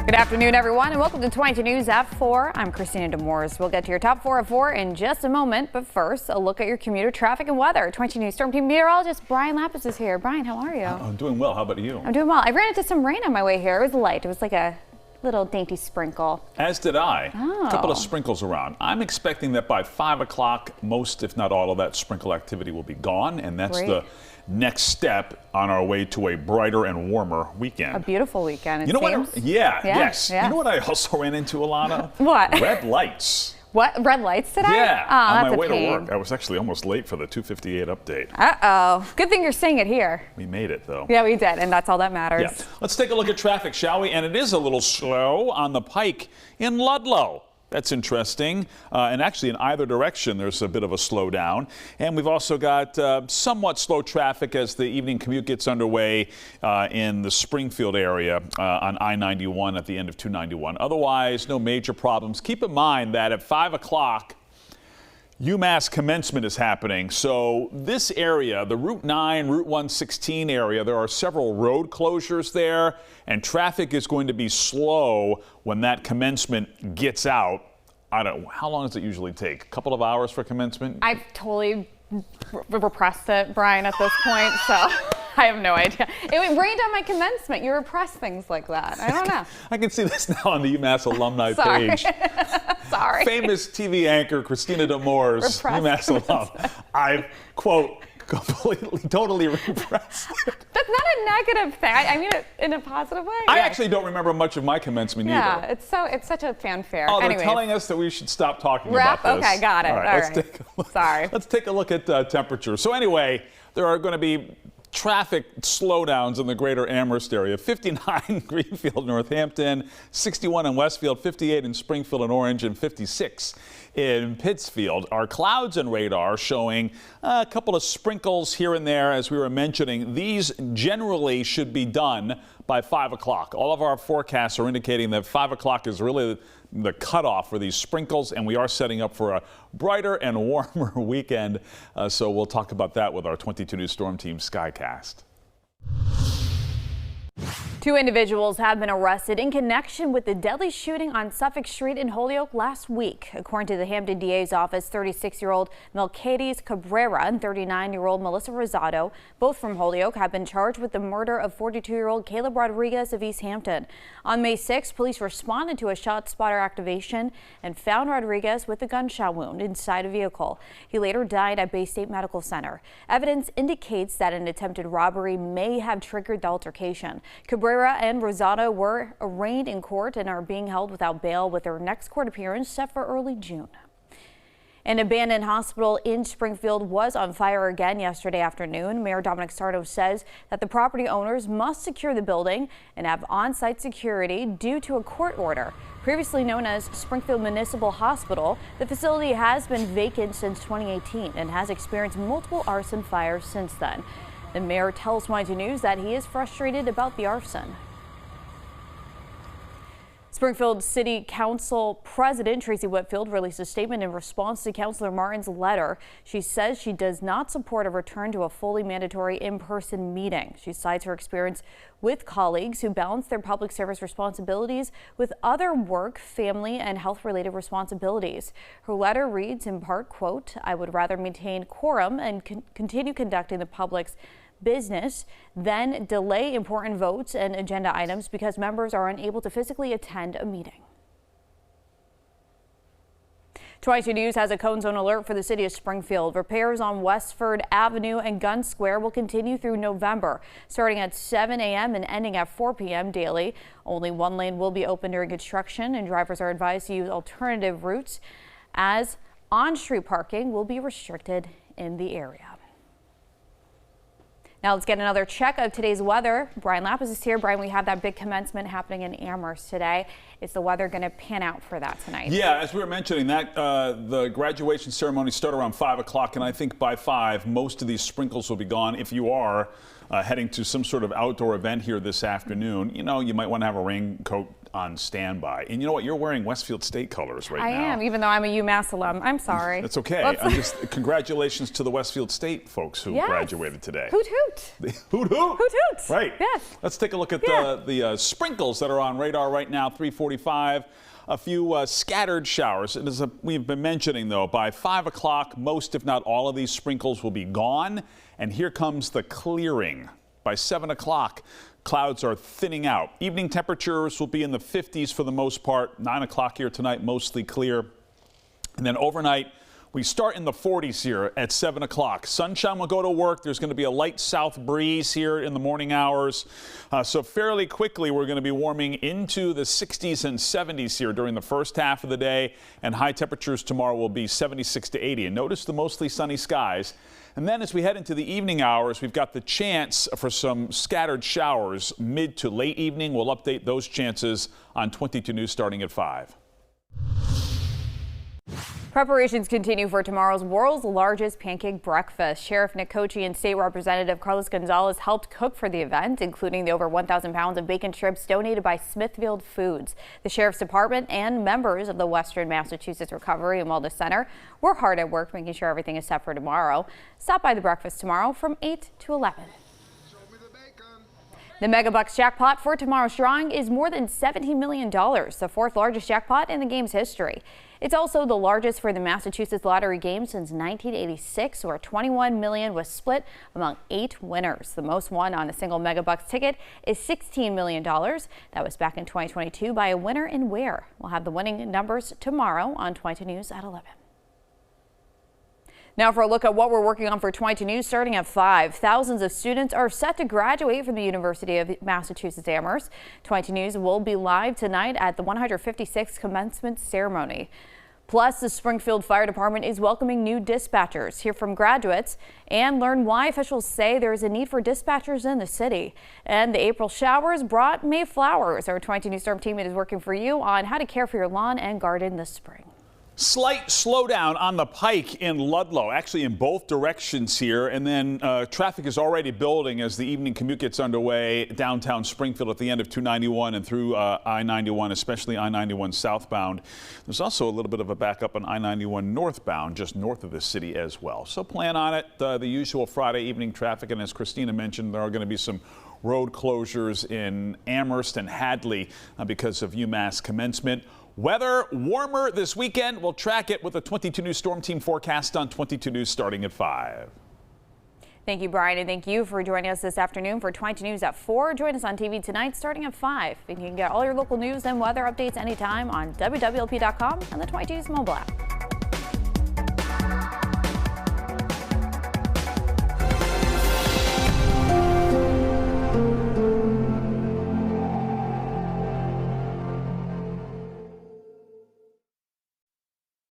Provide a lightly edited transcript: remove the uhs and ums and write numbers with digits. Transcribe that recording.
Good afternoon, everyone, and welcome to 22 News at 4. I'm Christina Demores. We'll get to your top 4 at 4 in just a moment, but first, a look at your commuter traffic and weather. 22 News Storm Team meteorologist Brian Lapis is here. Brian, how are you? I'm doing well. How about you? I'm doing well. I ran into some rain on my way here. It was light. It was like a little dainty sprinkle. As did I. Oh. A couple of sprinkles around. I'm expecting that by 5 o'clock, most, if not all, of that sprinkle activity will be gone, and that's Great. the next step on our way to a brighter and warmer weekend. A beautiful weekend, it You know seems. what? Yes. Yeah. You know what I also ran into a lot of? What? Red lights. What? Red lights today? Yeah, Oh, on that's my way a to pain. work. I was actually almost late for the 2:58 update. Uh-oh. Good thing you're saying it here. We made it, though. Yeah, we did, and that's all that matters. Yeah. Let's take a look at traffic, shall we? And it is a little slow on the Pike in Ludlow. That's interesting. And actually, in either direction, there's a bit of a slowdown. And we've also got somewhat slow traffic as the evening commute gets underway in the Springfield area on I-91 at the end of 291. Otherwise, no major problems. Keep in mind that at 5 o'clock, UMass commencement is happening. So this area, the Route 9, Route 116 area, there are several road closures there, and traffic is going to be slow when that commencement gets out. I don't know, how long does it usually take? A couple of hours for commencement? I've totally repressed it, Brian, at this point, so I have no idea. It rained on my commencement. You repress things like that. I don't know. I can see this now on the UMass alumni Sorry. page. Sorry. Famous TV anchor Christina Demores, UMass alum. I quote, completely, totally repressed it. That's not a negative thing. I mean it in a positive way. I Yeah. actually don't remember much of my commencement Yeah, either. it's such a fanfare. Oh, they're Anyways. telling us that we should stop talking Wrap? about this. Okay, got it. All right, All let's right. take a look. Sorry. Let's take a look at temperature. So anyway, there are going to be traffic slowdowns in the greater Amherst area. 59 in Greenfield, Northampton, 61 in Westfield, 58 in Springfield and Orange, and 56 in Pittsfield. Our clouds and radar showing a couple of sprinkles here and there, as we were mentioning. These generally should be done by 5 o'clock. All of our forecasts are indicating that 5 o'clock is really the cutoff for these sprinkles, and we are setting up for a brighter and warmer weekend. So we'll talk about that with our 22 News Storm Team Skycast. 2 individuals have been arrested in connection with the deadly shooting on Suffolk Street in Holyoke last week. According to the Hampton DA's office, 36-year-old Melquiades Cabrera and 39-year-old Melissa Rosado, both from Holyoke, have been charged with the murder of 42-year-old Caleb Rodriguez of East Hampton. On May 6, police responded to a shot spotter activation and found Rodriguez with a gunshot wound inside a vehicle. He later died at Bay State Medical Center. Evidence indicates that an attempted robbery may have triggered the altercation. Cabrera and Rosado were arraigned in court and are being held without bail, with their next court appearance set for early June. An abandoned hospital in Springfield was on fire again yesterday afternoon. Mayor Dominic Sardo says that the property owners must secure the building and have on-site security due to a court order. Previously known as Springfield Municipal Hospital, the facility has been vacant since 2018 and has experienced multiple arson fires since then. The mayor tells 22 News that he is frustrated about the arson. Springfield City Council President Tracy Whitfield released a statement in response to Councilor Martin's letter. She says she does not support a return to a fully mandatory in-person meeting. She cites her experience with colleagues who balance their public service responsibilities with other work, family, and health-related responsibilities. Her letter reads in part, quote, "I would rather maintain quorum and continue conducting the public's business, then delay important votes and agenda items because members are unable to physically attend a meeting." 22 News has a cone zone alert for the city of Springfield. Repairs on Westford Avenue and Gunn Square will continue through November, starting at 7 a.m. and ending at 4 p.m. daily. Only one lane will be open during construction, and drivers are advised to use alternative routes, as on-street parking will be restricted in the area. Now let's get another check of today's weather. Brian Lapis is here. Brian, we have that big commencement happening in Amherst today. Is the weather going to pan out for that tonight? Yeah, as we were mentioning, that the graduation ceremony started around 5 o'clock, and I think by 5, most of these sprinkles will be gone. If you are heading to some sort of outdoor event here this afternoon, you know, you might want to have a raincoat on standby. And you know what? You're wearing Westfield State colors right now. I am, even though I'm a UMass alum. I'm sorry. It's okay. Congratulations to the Westfield State folks who graduated today. Hoot hoot. Hoot hoot. Hoot hoot. Right. Yes. Let's take a look at the sprinkles that are on radar right now. 3:45. A few scattered showers. We've been mentioning, though, by 5 o'clock, most, if not all, of these sprinkles will be gone. And here comes the clearing. By 7 o'clock, clouds are thinning out. Evening temperatures will be in the 50s for the most part. 9 o'clock here tonight, mostly clear. And then overnight, we start in the 40s here at 7 o'clock. Sunshine will go to work. There's going to be a light south breeze here in the morning hours. So fairly quickly, we're going to be warming into the 60s and 70s here during the first half of the day. And high temperatures tomorrow will be 76 to 80. And notice the mostly sunny skies. And then as we head into the evening hours, we've got the chance for some scattered showers mid to late evening. We'll update those chances on 22 News starting at 5. Preparations continue for tomorrow's world's largest pancake breakfast. Sheriff Nick Kochi and State Representative Carlos Gonzalez helped cook for the event, including the over 1,000 pounds of bacon strips donated by Smithfield Foods. The Sheriff's Department and members of the Western Massachusetts Recovery and Wellness Center were hard at work making sure everything is set for tomorrow. Stop by the breakfast tomorrow from 8 to 11. The Mega Bucks jackpot for tomorrow's drawing is more than $17 million, the fourth largest jackpot in the game's history. It's also the largest for the Massachusetts Lottery game since 1986, where $21 million was split among 8 winners. The most won on a single Mega Bucks ticket is $16 million. That was back in 2022 by a winner in Ware. We'll have the winning numbers tomorrow on 22 News at 11. Now for a look at what we're working on for 22 News starting at 5. Thousands of students are set to graduate from the University of Massachusetts Amherst. 22 News will be live tonight at the 156th commencement ceremony. Plus, the Springfield Fire Department is welcoming new dispatchers. Hear from graduates and learn why officials say there is a need for dispatchers in the city. And the April showers brought May flowers. Our 22 News Storm team is working for you on how to care for your lawn and garden this spring. Slight slowdown on the Pike in Ludlow, actually in both directions here, and then traffic is already building as the evening commute gets underway downtown Springfield at the end of 291 and through I-91, especially I-91 southbound. There's also a little bit of a backup on I-91 northbound, just north of the city as well. So plan on it, the usual Friday evening traffic, and as Christina mentioned, there are going to be some road closures in Amherst and Hadley because of UMass commencement. Weather warmer this weekend. We'll track it with a 22 News Storm Team forecast on 22 News starting at 5. Thank you, Brian, and thank you for joining us this afternoon for 22 News at 4. Join us on TV tonight starting at 5. And you can get all your local news and weather updates anytime on wwlp.com and the 22 News mobile app.